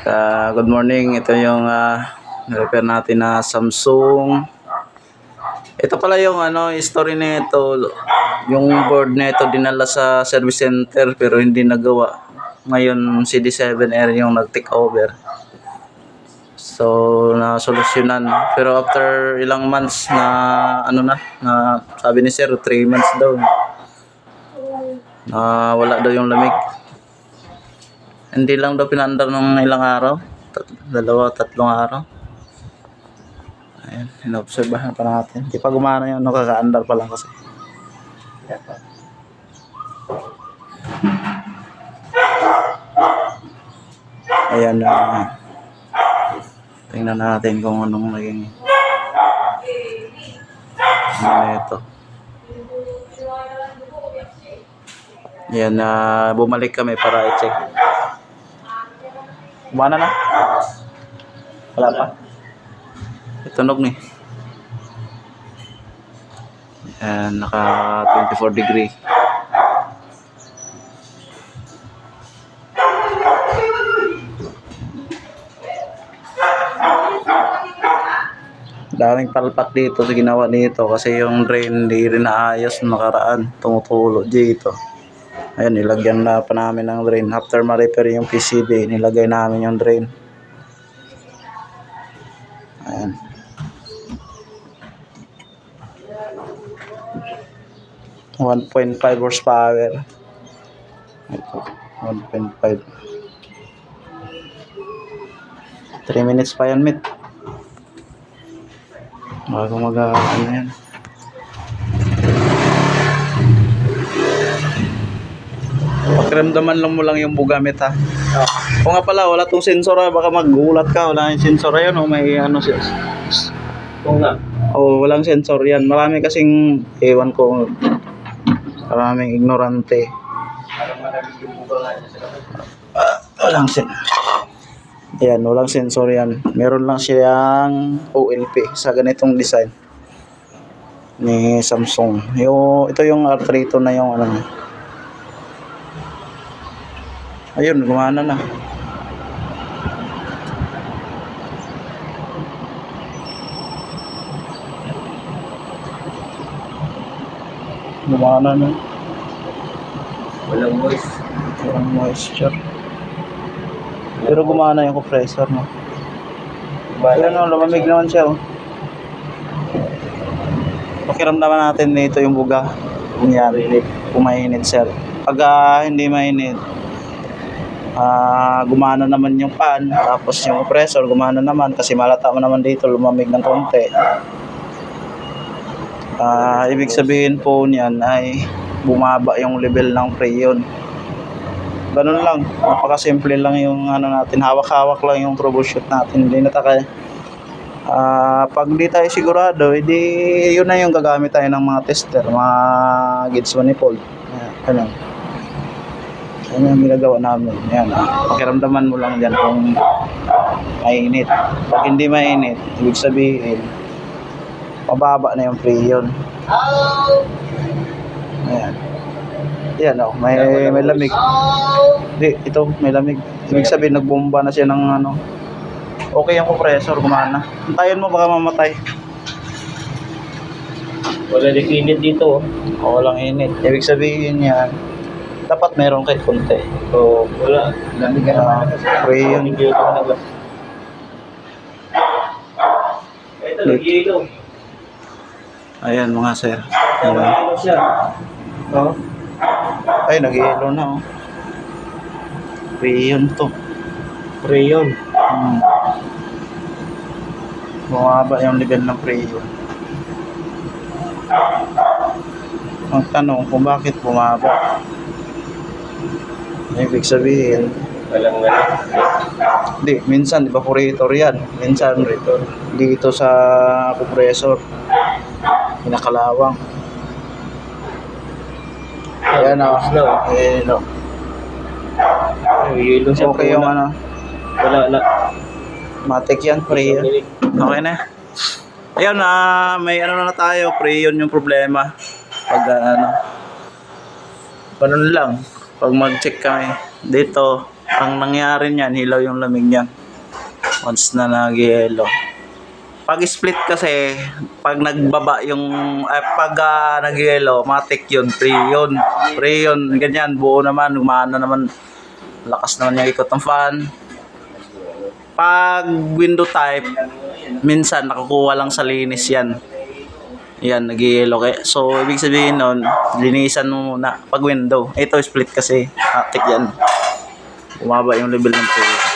Good morning. Ito yung repair natin na Samsung. Ito pala yung story nito. Yung board nito dinala sa service center pero hindi nagawa. Ngayon CD7R yung nag-take over. So na-solusyonan. Pero after ilang months na na sabi ni sir 3 months daw. Wala daw yung lamig. Hindi lang daw pinandar ng ilang araw. 2-3 araw. Ayan, inoobserbahan pa natin. Hindi pa gumana yung kaka-andar pa lang kasi. Ayan, tingnan natin kung anong naging ito. Ayan, bumalik kami para i-check. Gumana na? Wala pa? Tunog ni. Ayan, naka 24 degree. Daming palpak dito sa ginawa nito kasi yung drain hindi rin naayos nakaraan. Tumutulo dito. Ayan, nilagyan na pa namin ng drain. After ma-repair yung PCB, nilagay namin yung drain. Ayan. One 1.5 horsepower. Ito, 1.5. 3 minutes pa yan, mate. Bago yan. Pakiramdaman lang mo lang yung bugamit ha. O nga pala, wala tong sensor ha. Baka magulat ka. Wala yung sensor yan o may siya. Oo nga. O walang sensor yan. Marami kasing ewan ko. Maraming ignorante. Walang sensor. Yan, walang sensor yan. Meron lang siyang OLP sa ganitong design ni Samsung. Ito yung R32 na yung ayun, gumana na. Gumana na. Walang voice. Walang moisture. Pero gumana yung compressor mo. Ayan o, lumamig naman siya o. Pakiramdaman natin dito yung buga. Kunyari, kung mainit sir. Pag hindi mainit, gumana naman yung pan. Tapos yung compressor gumana naman kasi malata mo naman dito, lumamig ng konti. Ibig sabihin po niyan ay bumaba yung level ng freon. Ganun lang, napakasimple lang yung natin, hawak-hawak lang yung troubleshoot natin. Hindi na tayo pag di tayo sigurado, edi yun na yung gagamit tayo ng mga tester, mga gauge manifold. Ganun. Yan yung ginagawa namin. Yan, pakiramdaman mo lang dyan kung mainit. Pag hindi mainit, ibig sabihin mababa na yung freon. Ayan. Yan o, may lamig. Hindi, ito may lamig. Ibig sabihin nagbomba na siya ng okay yung compressor, gumana. Antayin mo baka mamatay. Wala din init dito. Walang init. Ibig sabihin yan, dapat meron kahit konti. So, wala. Lamig ka naman. Freon. Ito, nag-iilaw. Ayan mga sir. Nag-iilaw siya. Oh. Ay, nag-iilo na oh. Freon to. Freon. Bumaba yung level ng freon. Ang tanong kung bakit bumaba. Ibig sabihin, Walang hindi, minsan evaporator yan. Minsan dito sa compressor. Pinakalawang. Ayan o. Ayan o. Nag-iilaw siya. Okay yung Wala. matik yan, freon. Okay na. Ayun, may na tayo, freon yung problema. Pag ganun lang, pag mag-check kami dito, Ang nangyari niyan, hilaw yung lamig niyan. Once na nag-yelo. Pag split kasi, pag nagbaba yung, pag nag-yelo, matik yun, pre yun, ganyan, buo naman, gumana naman, lakas naman yung ikot ng fan. Pag window type, minsan nakukuha lang sa linis yan. Yan, nag-yelo. So, ibig sabihin nun, linisan mo muna pag window. Ito, split kasi, matik yan. Bumaba yung level ng pre.